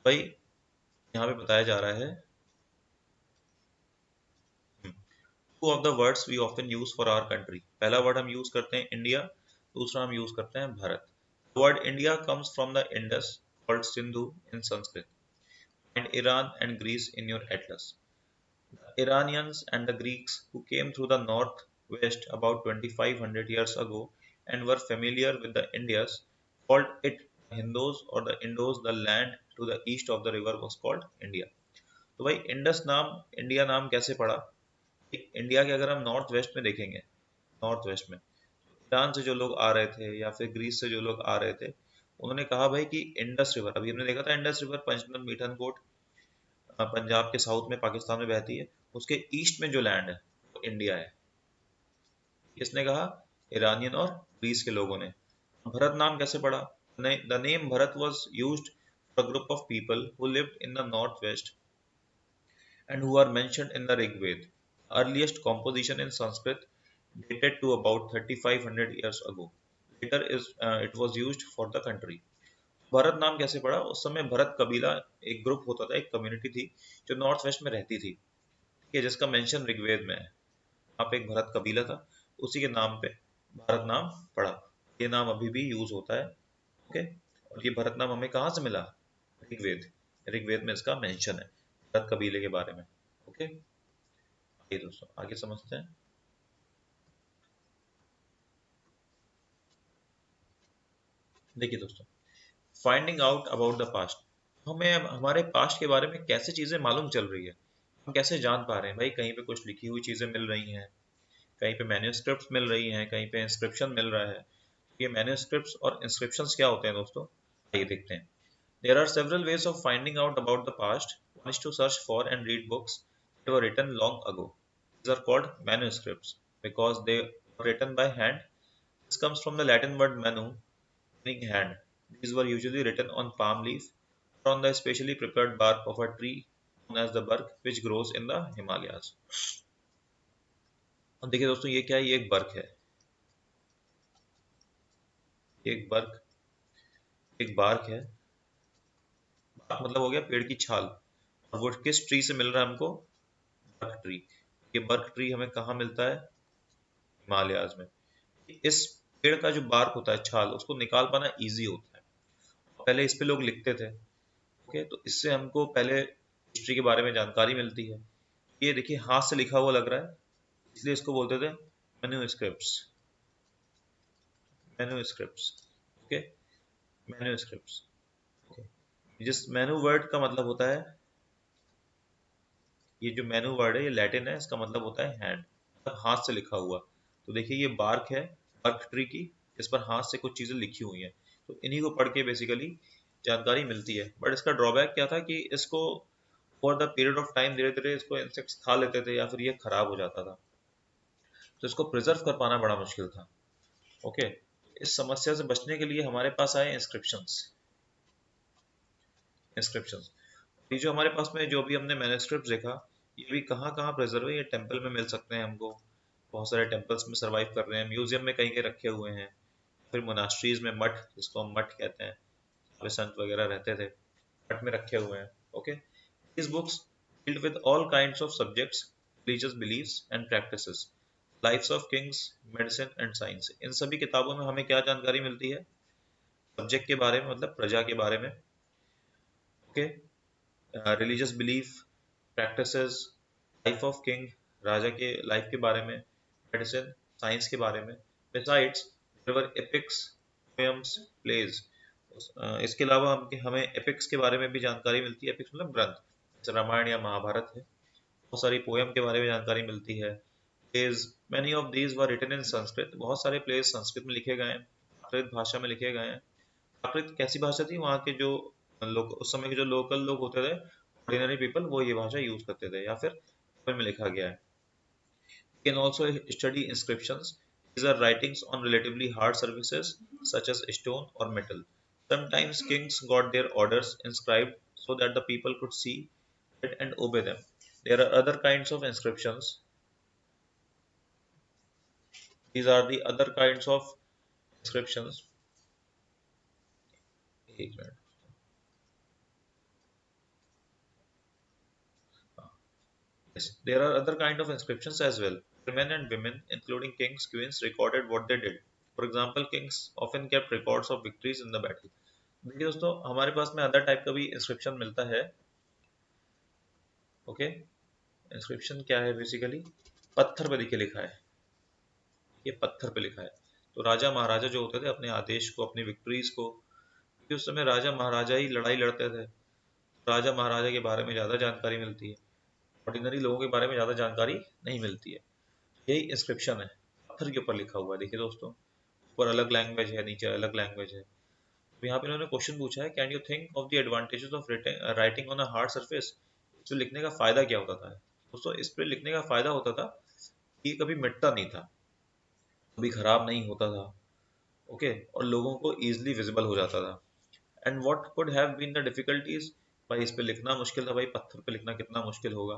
भाई यहाँ पे बताया जा रहा है, two of the words we often use for our country. पहला वर्ड हम यूज करते हैं इंडिया, दूसरा हम यूज करते हैं Bharat. Word India comes from the Indus, called Sindhu in Sanskrit, and Iran and Greece in your atlas. Iranians and the Greeks who came through the northwest about 2500 years ago and were familiar with the Indias called it Hindus, or the Indos, the land to the east of the river was called India। तो भाई Indus नाम India नाम कैसे पड़ा? India के अगर हम north west में देखेंगे, नॉर्थ वेस्ट में ईरान से जो लोग आ रहे थे या फिर ग्रीस से जो लोग आ रहे थे, उन्होंने कहा भाई कि इंडस रिवर, अभी हमने देखा था इंडस रिवर पंचनद मीठनकोट पंजाब के साउथ में पाकिस्तान में बहती है, उसके ईस्ट में जो लैंड है वो इंडिया है। किसने कहा? ईरानियन और ग्रीस के लोगों ने। भरत नाम कैसे पड़ा? The name Bharat was used for a group of people who lived in the northwest and who are mentioned in the Rig Veda. Earliest composition in Sanskrit dated to about 3500 years ago. Later it was used for the country. Bharat नाम कैसे पड़ा? उस समय भरत कबीला एक group होता था, एक कम्युनिटी थी जो नॉर्थ वेस्ट में रहती थी, ठीक है, जिसका मेंशन ऋग्वेद में है। वहाँ पे एक भरत कबीला था, उसी के नाम पे भारत नाम पड़ा। ये नाम अभी भी यूज होता है। ओके, और ये भरत नाम हमें कहाँ से मिला? ऋग्वेद। ऋग्वेद में इसका मेंशन है भरत कबीले के बारे में। ओके, ये दोस्तों आगे समझते हैं। देखिए दोस्तों, finding out about the past, हमें हमारे पास्ट के बारे में कैसे चीजें मालूम चल रही है, हम कैसे जान पा रहे हैं? भाई कहीं पे कुछ लिखी हुई चीजें मिल रही हैं, कहीं पे मैन्युस्क्रिप्ट्स मिल रही हैं, कहीं पे इंस्क्रिप्शन मिल रहा है। ये मैन्युस्क्रिप्ट्स और इंस्क्रिप्शंस क्या होते हैं दोस्तों, आइए देखते हैं। There are several ways of finding out about the past. One is to search for and read books that were written long ago. These are called manuscripts because they were written by hand. This comes from the Latin word manu, meaning hand. These were usually written on palm leaf or on the specially prepared bark of a tree known as the bark, which grows in the Himalayas. अब देखिए दोस्तों, ये क्या है? ये एक बर्क है, एक बर्क, एक बार्क है। बार्क मतलब हो गया पेड़ की छाल, और वो किस ट्री से मिल रहा है हमको? बर्क ट्री। ये बर्क ट्री हमें कहाँ मिलता है? हिमालयाज में। इस पेड़ का जो बार्क होता है, छाल, उसको निकाल पाना इजी होता है। पहले इस पे लोग लिखते थे। ओके, तो इससे हमको पहले हिस्ट्री के बारे में जानकारी मिलती है। ये देखिए हाथ से लिखा हुआ लग रहा है, इसलिए इसको बोलते थे manuscripts. Manuscripts, okay, manuscripts. Okay, जिस मैन्यू वर्ड का मतलब होता है, ये जो मेनू वर्ड है ये लैटिन है, इसका मतलब होता है हैंड, मतलब हाथ से लिखा हुआ। तो देखिए ये बार्क है, बार्क ट्री की, इस पर हाथ से कुछ चीजें लिखी हुई हैं। तो इन्हीं को पढ़ के बेसिकली जानकारी मिलती है। बट इसका ड्रॉबैक क्या था कि इसको over the period of time धीरे धीरे इसको इंसेक्ट्स खा लेते थे या फिर ये खराब हो जाता था, तो इसको प्रिजर्व कर पाना बड़ा मुश्किल था। ओके, इस समस्या से बचने के लिए हमारे पास आए इंस्क्रिप्शंस। इंस्क्रिप्शंस, ये जो हमारे पास में जो भी हमने मैन्युस्क्रिप्ट देखा, ये भी कहाँ कहाँ प्रिजर्व है? ये टेम्पल में मिल सकते हैं हमको, बहुत सारे टेम्पल्स में सर्वाइव कर रहे हैं, म्यूजियम में कहीं के रखे हुए हैं, फिर मोनास्ट्रीज में, मठ जिसको हम मठ कहते हैं, वे संत वगैरह रहते थे, मठ में रखे हुए हैं। Okay, these books deal with all kinds of subjects, religious beliefs and practices, lives of kings, medicine and science। इन सभी किताबों में हमें क्या जानकारी मिलती है? सब्जेक्ट के बारे में, मतलब प्रजा के बारे में। Okay, religious belief, practices, life of king, राजा के लाइफ के बारे में, मेडिसिन, साइंस के बारे में। Besides there were epics, poems, plays. इसके अलावा हमें एपिक्स के बारे में भी जानकारी मिलती है। एपिक्स मतलब ग्रंथ, जैसे रामायण या महाभारत है। बहुत सारी पोएम के बारे में जानकारी मिलती है। Plays, many of these were written in Sanskrit, बहुत सारे प्लेज संस्कृत में लिखे गए हैं, प्राकृत भाषा में लिखे गए हैं। प्राकृत कैसी भाषा थी? वहाँ के जो लोग, उस समय के जो लोकल लोग होते थे, ऑर्डिनरी पीपल, वो ये भाषा यूज करते थे, या फिर तमिल में लिखा गया है। You can also study inscriptions. These are writings on relatively hard surfaces such as stone or metal. Sometimes kings got their orders inscribed so that the people could see it and obey them. There are other kinds of inscriptions. These are the other kinds of inscriptions. एक minute. Yes, there are other kind of inscriptions as well. Men and women, including kings, queens, recorded what they did. For example, kings often kept records of victories in the battle. देखिए दोस्तों, हमारे पास में other type का भी inscription मिलता है। Okay, inscription क्या है? बेसिकली पत्थर पे लिखे लिखा है, ये पत्थर पे लिखा है। तो राजा महाराजा जो होते थे, अपने आदेश को, अपनी विक्ट्रीज को, क्योंकि उस समय राजा महाराजा ही लड़ाई लड़ते थे, राजा महाराजा के बारे में ज़्यादा जानकारी मिलती है, ऑर्डिनरी लोगों के बारे में ज़्यादा जानकारी नहीं मिलती है। यही इंस्क्रिप्शन है, पत्थर के ऊपर लिखा हुआ है। देखिए दोस्तों, ऊपर अलग लैंग्वेज है, नीचे अलग लैंग्वेज है। तो यहाँ पे इन्होंने क्वेश्चन पूछा है, can you think of the advantages of writing on a hard surface. इस पे लिखने का फायदा क्या होता था दोस्तों? इस पे लिखने का फायदा होता था कि ये कभी मिटता नहीं था, कभी खराब नहीं होता था, ओके, और लोगों को इजिली विजिबल हो जाता था। And what could have been the difficulties, भाई इस पे लिखना मुश्किल था, भाई पत्थर पे लिखना कितना मुश्किल होगा।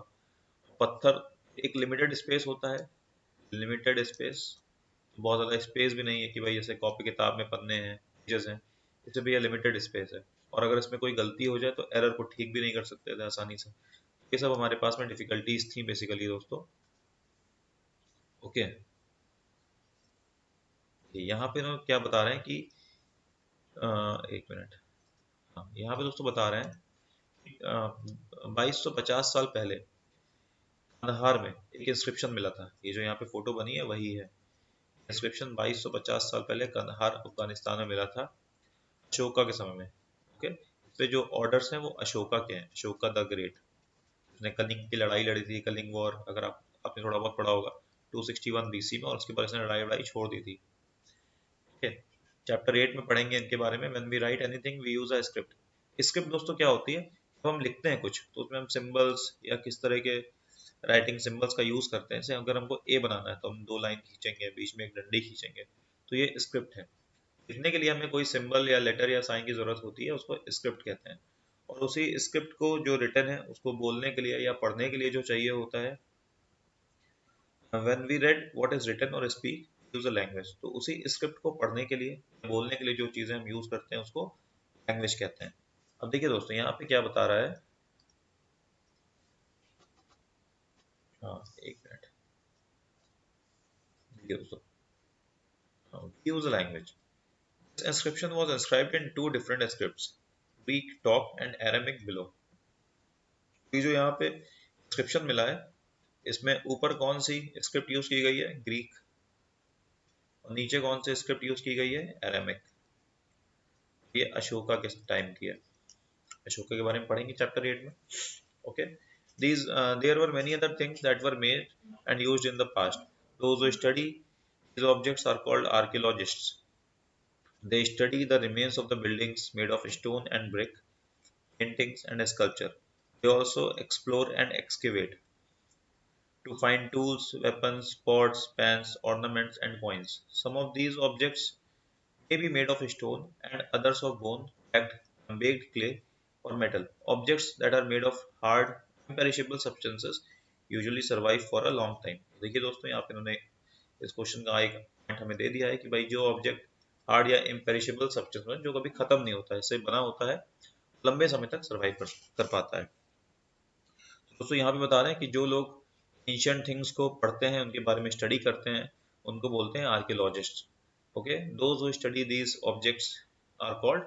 पत्थर, एक लिमिटेड स्पेस होता है, लिमिटेड स्पेस, बहुत ज़्यादा स्पेस भी नहीं है कि भाई जैसे कॉपी किताब में पन्ने हैं, पेजेस हैं, इससे भी यह लिमिटेड स्पेस है। और अगर इसमें कोई गलती हो जाए तो एरर को ठीक भी नहीं कर सकते थे आसानी से। ये सब हमारे पास में डिफिकल्टीज थी बेसिकली दोस्तों, ओके। यहाँ पे ना क्या बता रहे हैं कि एक मिनट, हाँ यहाँ पे दोस्तों बता रहे हैं 2250 साल पहले कंधार में एक इंस्क्रिप्शन मिला था। ये जो यहाँ पे फोटो बनी है वही है। इंस्क्रिप्शन 2250 साल पहले कंधार अफगानिस्तान में मिला था, अशोका के समय में, ओके। इस पे जो ऑर्डर्स हैं वो अशोका के हैं, अशोका द ग्रेट। उसने कलिंग की लड़ाई लड़ी थी, कलिंग वॉर, अगर आपने थोड़ा बहुत पढ़ा होगा, 261 बीसी में, और उसके बाद इसने लड़ाई लड़ाई छोड़ दी थी, ओके। चैप्टर 8 में पढ़ेंगे इनके बारे में। When we write anything we use a script. Script दोस्तों क्या होती है, जब हम लिखते हैं कुछ तो उसमें हम सिंबल्स या किस तरह के राइटिंग सिंबल्स का यूज करते हैं। जैसे अगर हमको ए बनाना है तो हम 2 लाइन खींचेंगे, बीच में एक डंडी खींचेंगे, तो ये स्क्रिप्ट है। लिखने के लिए हमें कोई सिंबल या लेटर या साइन की जरूरत होती है, उसको स्क्रिप्ट कहते हैं। और उसी स्क्रिप्ट को जो रिटन है उसको बोलने के लिए या पढ़ने के लिए जो चाहिए होता है, when we read what is written और स्पीक यूज अ लैंग्वेज, तो उसी स्क्रिप्ट को पढ़ने के लिए, बोलने के लिए जो चीजें हम यूज करते हैं उसको लैंग्वेज कहते हैं। अब देखिए दोस्तों यहाँ पे क्या बता रहा है, हाँ एक मिनट, देखिए दोस्तों, use a language. This inscription was inscribed in two different scripts, Greek top and Aramaic below। ये जो यहाँ पे इंस्क्रिप्शन मिला है, इसमें ऊपर कौन सी स्क्रिप्ट यूज की गई है, ग्रीक, और नीचे कौन सी स्क्रिप्ट यूज की गई है, एरामिक। ये अशोका के टाइम की है। अशोका के बारे में पढ़ेंगे चैप्टर 8 में, okay. These there were many other things that were made and used in the past. Those who study these objects are called archaeologists. They study the remains of the buildings made of stone and brick, paintings and sculpture. They also explore and excavate to find tools, weapons, pots, pans, ornaments, and coins. Some of these objects may be made of stone and others of bone, cracked, baked clay, or metal. Objects that are made of hard, imperishable substances usually survive for a long time. देखिए दोस्तों, यहाँ पे इन्होंने इस question का एक point हमें दे दिया है कि भाई जो ऑब्जेक्ट हार्ड या इम्पेरिशेबल सब्सटेंस है, जो कभी खत्म नहीं होता है, इससे बना होता है, लंबे समय तक सर्वाइव कर पाता है। दोस्तों यहाँ पे बता रहे हैं कि जो लोग एंशियंट थिंग्स को पढ़ते हैं, उनके बारे में स्टडी करते हैं, उनको बोलते हैं archaeologist, okay. Those who study these objects are called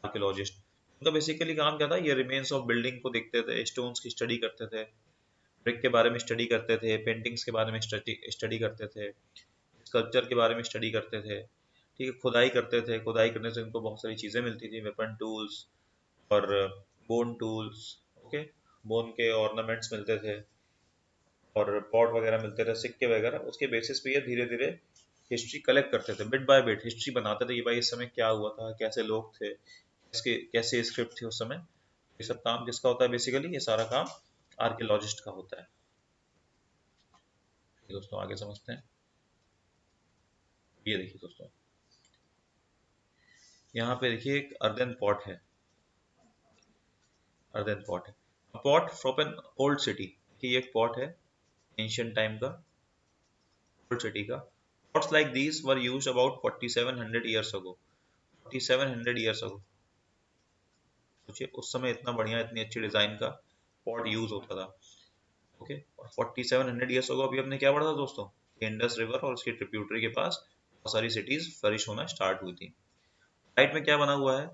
archaeologist. उनका बेसिकली काम क्या था, ये रिमेन्स ऑफ बिल्डिंग को देखते थे, स्टोन्स की स्टडी करते थे, ब्रिक के बारे में स्टडी करते थे, पेंटिंग्स के बारे में स्टडी करते थे, स्कल्पचर के बारे में स्टडी करते थे, ठीक है, खुदाई करते थे। खुदाई करने से उनको बहुत सारी चीज़ें मिलती थी, वेपन टूल्स और बोन टूल्स, ओके, बोन के ऑर्नामेंट्स मिलते थे और पॉट वगैरह मिलते थे, सिक्के वगैरह। उसके बेसिस पे ये धीरे धीरे हिस्ट्री कलेक्ट करते थे, बिट बाय बिट हिस्ट्री बनाते थे कि भाई इस समय क्या हुआ था, कैसे लोग थे, कैसे कैसे स्क्रिप्ट थी उस समय। ये सब काम किसका होता है बेसिकली, ये सारा काम आर्कियोलॉजिस्ट का होता है। दोस्तों आगे समझते हैं। ये देखिए दोस्तों, यहाँ पे देखिए एक अर्दन पॉट है, अर्दन पॉट है, pot from an old city, कि ये एक पॉट है एंशियंट टाइम का, ओल्ड सिटी का। Pots like these were used about 4700 years ago, 4700 years ago. सोचिए उस समय इतना बढ़िया, इतनी अच्छी डिजाइन का पॉट यूज होता था, ओके। और 4700 ईयर्स अगो अभी हमने क्या पढ़ा था दोस्तों, इंडस रिवर और उसकी ट्रिब्यूटरी के पास बहुत सारी सिटीज फ्लरिश होना स्टार्ट हुई थी। राइट में क्या बना हुआ है,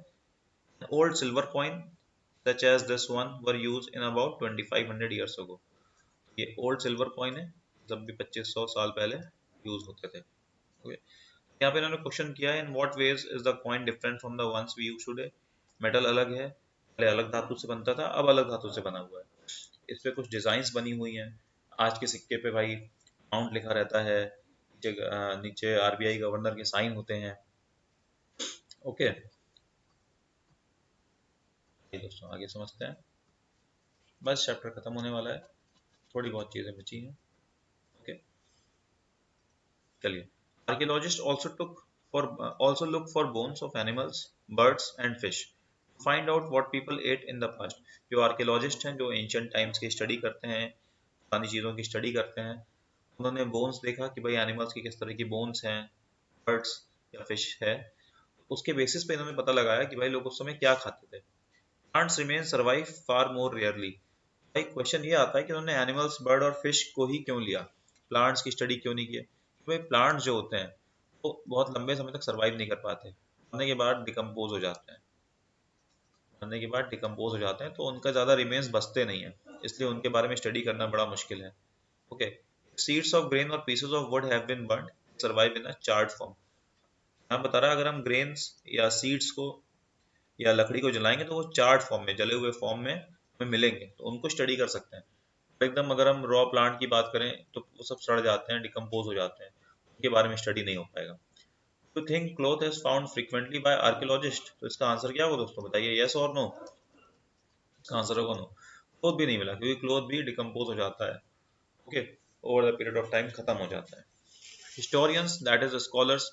old silver coin such as this one were used in about 2500 years ago। ये ओल्ड सिल्वर कॉइन है, जब भी 2500 साल पहले यूज होते थे, ओके। यहाँ पे इन्होंने क्वेश्चन किया है, in what ways is the coin different from the ones we use today. Metal अलग है, पहले अलग धातु से बनता था, अब अलग धातु से बना हुआ है। इस पे कुछ डिजाइन्स बनी हुई हैं। आज के सिक्के पे भाई अमाउंट लिखा रहता है, नीचे आरबीआई गवर्नर के साइन होते हैं। ओके दोस्तों, आगे समझते हैं। बस चैप्टर खत्म होने वाला है, थोड़ी बहुत चीजें बची हैं। ओके चलिए। Archaeologist also look for bones of animals, birds and fish to find out what people ate in the past। जो आर्कियोलॉजिस्ट हैं, जो एंशियंट टाइम्स की स्टडी करते हैं, पुरानी चीज़ों की स्टडी करते हैं, उन्होंने बोन्स देखा कि भाई एनिमल्स की किस तरह की बोन्स हैं, बर्ड्स या फिश है। उसके बेसिस पे इन्होंने पता लगाया कि भाई लोग उस समय क्या खाते थे। प्लांट्स रिमेन सर्वाइव फार मोर रेयरली। भाई क्वेश्चन ये आता है कि उन्होंने एनिमल्स, बर्ड और फिश को ही क्यों लिया, प्लांट्स की स्टडी क्यों नहीं की? भाई प्लांट्स जो होते हैं वो बहुत लंबे समय तक सर्वाइव नहीं कर पाते, मरने के बाद डिकम्पोज हो जाते हैं। मरने के बाद डिकम्पोज हो जाते हैं तो उनका ज़्यादा रिमेन्स बचते नहीं है, इसलिए उनके बारे में स्टडी करना बड़ा मुश्किल है। ओके, सीड्स ऑफ ग्रेन और pieces of wood have been burned survive in a charred form. यहाँ बता रहा है अगर हम ग्रेन्स या सीड्स को या लकड़ी को जलाएंगे तो वो चार्ट फॉर्म में, जले हुए फॉर्म में हमें मिलेंगे, तो उनको स्टडी कर सकते हैं। तो एकदम अगर हम रॉ प्लांट की बात करें तो वो सब सड़ जाते हैं, डिकम्पोज हो जाते हैं, उनके बारे में स्टडी नहीं हो पाएगा। तो think cloth is found frequently by archaeologist, तो इसका आंसर क्या होगा दोस्तों, बताइए, यस और नो? इसका आंसर होगा नो, क्लॉथ भी नहीं मिला, क्योंकि क्लॉथ भी डिकम्पोज हो जाता है। Okay, over the period of time खत्म हो जाता है। Historians, that is, scholars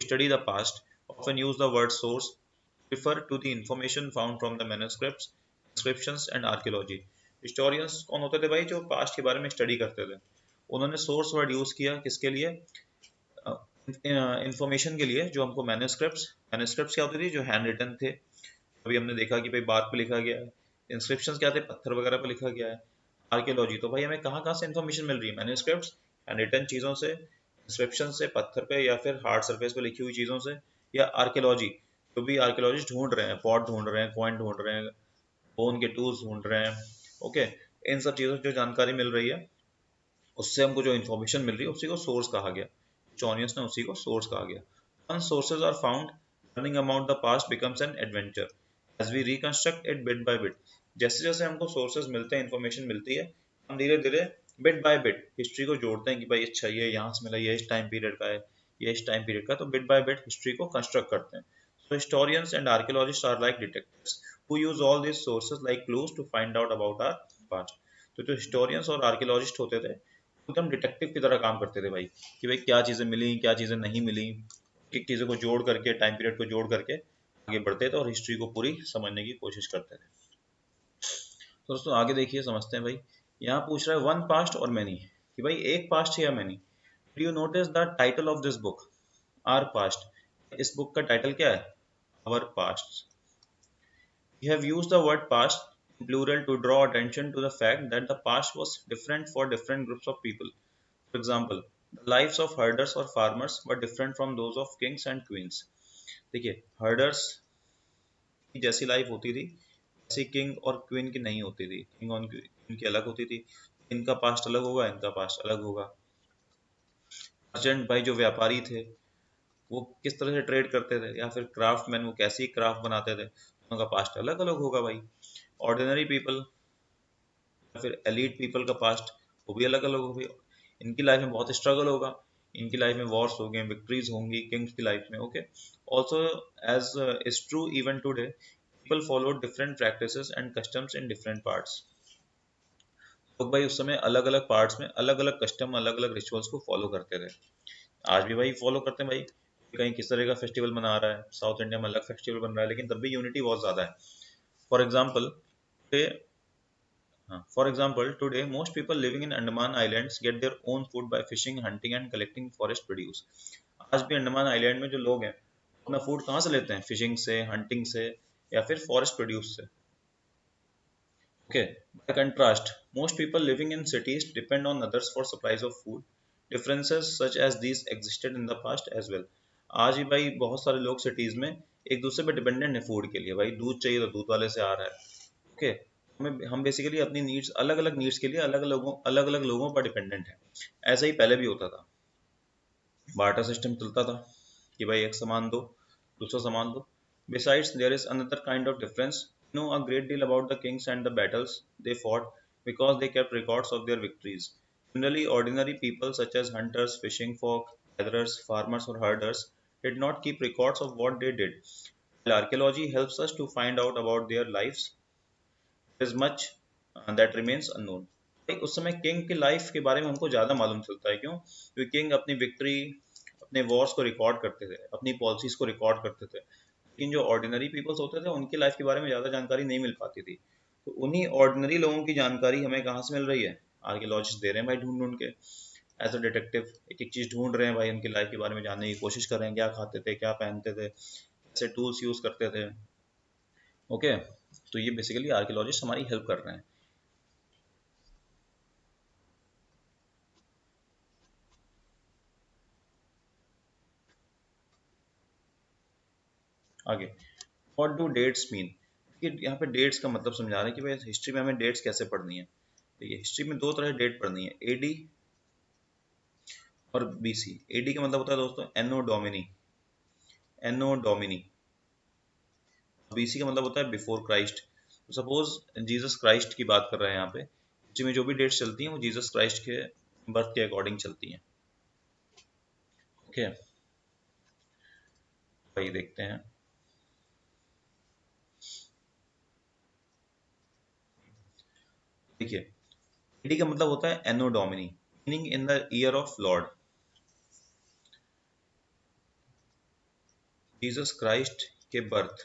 who study the past, often use the word source to refer to the information found from the manuscripts, inscriptions and archaeology। Historians कौन होते थे भाई? जो past के बारे में स्टडी करते थे। उन्होंने सोर्स वर्ड यूज किया किसके लिए? इंफॉर्मेशन के लिए। जो हमको मैन्युस्क्रिप्ट्स क्या होती थी? जो हैंड रिटन थे। अभी हमने देखा कि भाई बार्क पे लिखा गया है। इंस्क्रिप्शंस क्या थे? पत्थर वगैरह पे लिखा गया है। आर्कियोलॉजी तो भाई हमें कहाँ कहाँ से इन्फॉर्मेशन मिल रही है? मैन्युस्क्रिप्ट्स, हैंड रिटन चीज़ों से, इंस्क्रिप्शन से, पत्थर पे या फिर हार्ड सरफेस पे लिखी हुई चीज़ों से, या आर्कियोलॉजी, जो भी आर्कियोलॉजिस्ट ढूंढ रहे हैं, पॉट ढूंढ रहे हैं, कॉइन ढूंढ रहे हैं, बोन के टूल्स ढूंढ रहे हैं। ओके, इन सब चीज़ों से जो जानकारी मिल रही है, उससे हमको जो इन्फॉर्मेशन मिल रही है, उसी को सोर्स कहा गया। जॉनियस ने उसी को सोर्स कहा गया। Once sources are found, learning about the past becomes an adventure as we reconstruct it bit by bit। जैसे जैसे हमको सोर्सेज मिलते हैं, इन्फॉर्मेशन मिलती है, हम धीरे धीरे बिट बाय बिट हिस्ट्री को जोड़ते हैं कि भाई अच्छा ये यहाँ से मिला, ये इस टाइम पीरियड का है, ये इस टाइम पीरियड का, तो बिट बाय बिट हिस्ट्री को कंस्ट्रक्ट करते हैं। So historians and archaeologists are like detectives who use all these sources like clues to find out about our past। तो जो हिस्टोरियंस और आर्कियोलॉजिस्ट होते थे, एकदम डिटेक्टिव की तरह काम करते थे भाई, कि भाई क्या चीज़ें मिली, क्या चीज़ें नहीं मिली, एक चीज़ों को जोड़ करके, टाइम पीरियड को जोड़ करके आगे बढ़ते थे और हिस्ट्री को पूरी समझने की कोशिश करते थे। तो दोस्तों आगे देखिए, समझते हैं भाई। यहाँ पूछ रहा है वन पास्ट और मैनी, कि भाई एक पास्ट है या many. Do you notice the title of this book? Our past. इस बुक का टाइटल क्या है? Our past. We have used the word past in plural to draw attention to the fact that the past was different for different groups of people। For example, the lives of herders or farmers were different from those of kings and queens। देखिए, herders की जैसी life होती थी वैसी king और queen की नहीं होती थी। किंग और क्वीन की अलग होती थी। इनका पास्ट अलग होगा, इनका पास्ट अलग होगा। मर्चेंट भाई जो व्यापारी थे, वो किस तरह से ट्रेड करते थे, या फिर क्राफ्टमैन वो कैसी क्राफ्ट बनाते थे, उनका पास्ट अलग अलग होगा भाई। ऑर्डिनरी पीपल या फिर एलीट पीपल का पास्ट वो भी अलग अलग होगी। इनकी लाइफ में बहुत स्ट्रगल होगा, इनकी लाइफ में वॉर्स होंगे, विक्ट्रीज होंगी किंग्स की लाइफ में। Okay, also as is true even today, people follow different practices and customs in different parts. लोग भाई उस समय अलग अलग पार्ट्स में अलग अलग कस्टम, अलग अलग रिचुअल्स को फॉलो करते थे। आज भी भाई फॉलो करते हैं भाई। कहीं किस तरह का फेस्टिवल मना रहा है, साउथ इंडिया में अलग फेस्टिवल बन रहा है, लेकिन तब भी यूनिटी बहुत ज़्यादा है। For example today most people living in Andaman Islands get their own food by fishing, hunting and collecting forest produce। आज भी अंडमान आइलैंड में जो लोग हैं अपना फूड कहाँ से लेते हैं? फिशिंग से, हंटिंग से या फिर फॉरेस्ट प्रोड्यूस से। Okay, by contrast, most people living in cities depend on others for supplies of food। Differences such as these existed in the past as well। आज भी भाई बहुत सारे लोग सिटीज में एक दूसरे पे डिपेंडेंट है फूड के लिए। भाई दूध चाहिए तो दूध वाले से आ रहा है। ओके, हम बेसिकली अपनी नीड्स, अलग अलग नीड्स के लिए अलग अलग लोगों पर डिपेंडेंट है। ऐसा ही पहले भी होता था, बार्टर सिस्टम चलता था कि भाई एक सामान दो, दूसरा सामान दो। Besides, there is another kind of difference। We know a great deal about the kings and the battles they fought because they kept records of their victories। Generally, ordinary people such as hunters, fishing folk, gatherers, farmers or herders did not keep records of what they did. While archaeology helps us to find out about their lives, there is much that remains unknown. भाई उस समय king की life के बारे में हमको ज़्यादा मालूम चलता है, क्यों? क्योंकि किंग अपनी विक्ट्री, अपने वॉर्स को रिकॉर्ड करते थे, अपनी पॉलिसीज को रिकॉर्ड करते थे, लेकिन जो ऑर्डिनरी पीपल्स होते थे उनकी लाइफ के बारे में ज़्यादा जानकारी नहीं मिल पाती थी। तो उन्हीं ऑर्डिनरी लोगों की जानकारी हमें कहाँ से मिल रही है? आर्कियोलॉजिस्ट दे रहे हैं भाई, ढूंढ ढूंढ के, एज अ डिटेक्टिव एक एक चीज़ ढूंढ रहे हैं भाई, उनकी लाइफ के बारे में जानने की कोशिश कर रहे हैं, क्या खाते थे, क्या पहनते थे, कैसे टूल्स यूज़ करते थे। ओके, तो ये बेसिकली आर्कियोलॉजिस्ट हमारी हेल्प कर रहे हैं। आगे, व्हाट डू डेट्स मीन? कि यहाँ पे डेट्स का मतलब समझा रहे हैं कि भाई हिस्ट्री में हमें डेट्स कैसे पढ़नी है। तो ये हिस्ट्री में दो तरह डेट पढ़नी है, एडी और बीसी। एडी का मतलब होता है दोस्तों एनो डोमिनी, एनो डोमिनी। बीसी का मतलब होता है बिफोर क्राइस्ट। तो सपोज जीसस क्राइस्ट की बात कर रहे हैं यहाँ पे, हिस्ट्री में जो भी डेट्स चलती हैं वो जीसस क्राइस्ट के बर्थ के अकॉर्डिंग चलती हैं। ओके, वही देखते हैं। देखिए, एडी का मतलब होता है anno domini, meaning in the year of lord. Jesus Christ के बर्थ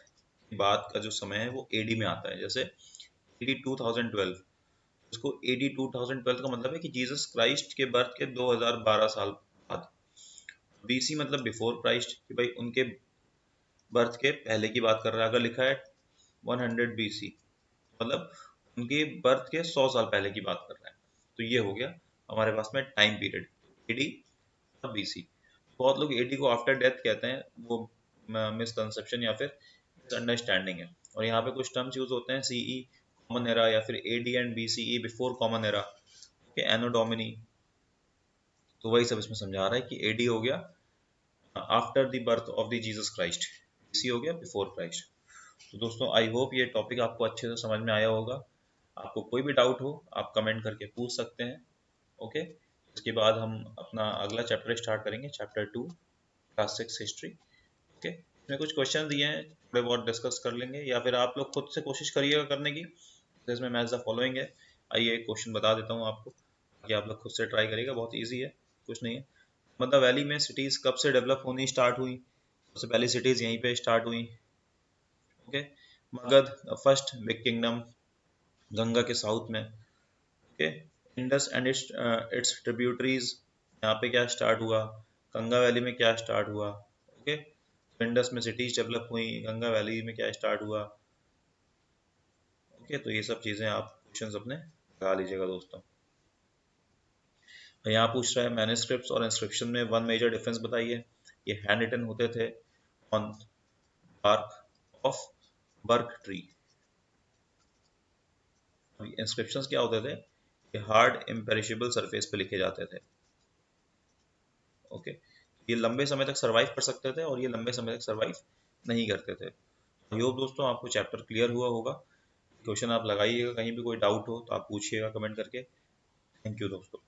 के बाद का जो समय है वो एडी में आता है। जैसे एडी 2012, उसको एडी 2012 का मतलब है कि जीसस क्राइस्ट के बर्थ के 2012 साल बाद। बीसी मतलब बिफोर क्राइस्ट, कि भाई उनके बर्थ के पहले की बात कर रहा है। अगर लिखा है 100 बीसी, मतलब उनके बर्थ के 100 साल पहले की बात कर रहा है। तो ये हो गया हमारे पास में टाइम पीरियड, एडी और बीसी। बहुत लोग एडी को आफ्टर डेथ कहते हैं, वो मिसकंसेप्शन या फिर मिसअंडरस्टैंडिंग है। और यहाँ पे कुछ टर्म्स यूज होते हैं, सीई कॉमन एरा, या फिर AD and BCE before common era, anno domini. तो वही सब इसमें समझा रहा है कि एडी हो गया after the birth of the Jesus Christ, BC हो गया बिफोर क्राइस्ट। तो दोस्तों आई होप ये टॉपिक आपको अच्छे से समझ में आया होगा। आपको कोई भी डाउट हो आप कमेंट करके पूछ सकते हैं। ओके, इसके बाद हम अपना अगला चैप्टर स्टार्ट करेंगे, चैप्टर 2, क्लास 6 हिस्ट्री। ओके, इसमें कुछ क्वेश्चन दिए हैं, थोड़े बहुत डिस्कस कर लेंगे, या फिर आप लोग खुद से कोशिश करिएगा करने की। तो इसमें मैच द फॉलोइंग है। आइए एक क्वेश्चन बता देता हूँ आपको, कि आप लोग खुद से ट्राई करिएगा, बहुत ईजी है, कुछ नहीं है। मतलब वैली में सिटीज़ कब से डेवलप होनी स्टार्ट हुई? सबसे पहली सिटीज़ यहीं पे स्टार्ट हुई। Okay, Magadh first big kingdom, Ganga के साउथ में। Okay, Indus and its tributaries, यहाँ पे क्या स्टार्ट हुआ? गंगा वैली में क्या स्टार्ट हुआ? ओके, इंडस में सिटीज डेवलप हुई, गंगा वैली में क्या स्टार्ट हुआ? ओके, तो ये सब चीज़ें आप क्वेश्चंस अपने लगा लीजिएगा दोस्तों। यहाँ पूछ रहा है मैन्युस्क्रिप्ट्स और इंस्क्रिप्शन में वन मेजर डिफरेंस बताइए। ये हैंड रिटन होते थे on bark of birch tree. Inscriptions क्या होते थे? ये हार्ड इम्पेरिशेबल सरफेस पे लिखे जाते थे। ओके, ये लंबे समय तक सरवाइव कर सकते थे और ये लंबे समय तक सरवाइव नहीं करते थे। आई होप दोस्तों आपको चैप्टर क्लियर हुआ होगा। क्वेश्चन आप लगाइएगा, कहीं भी कोई डाउट हो तो आप पूछिएगा कमेंट करके। थैंक यू दोस्तों।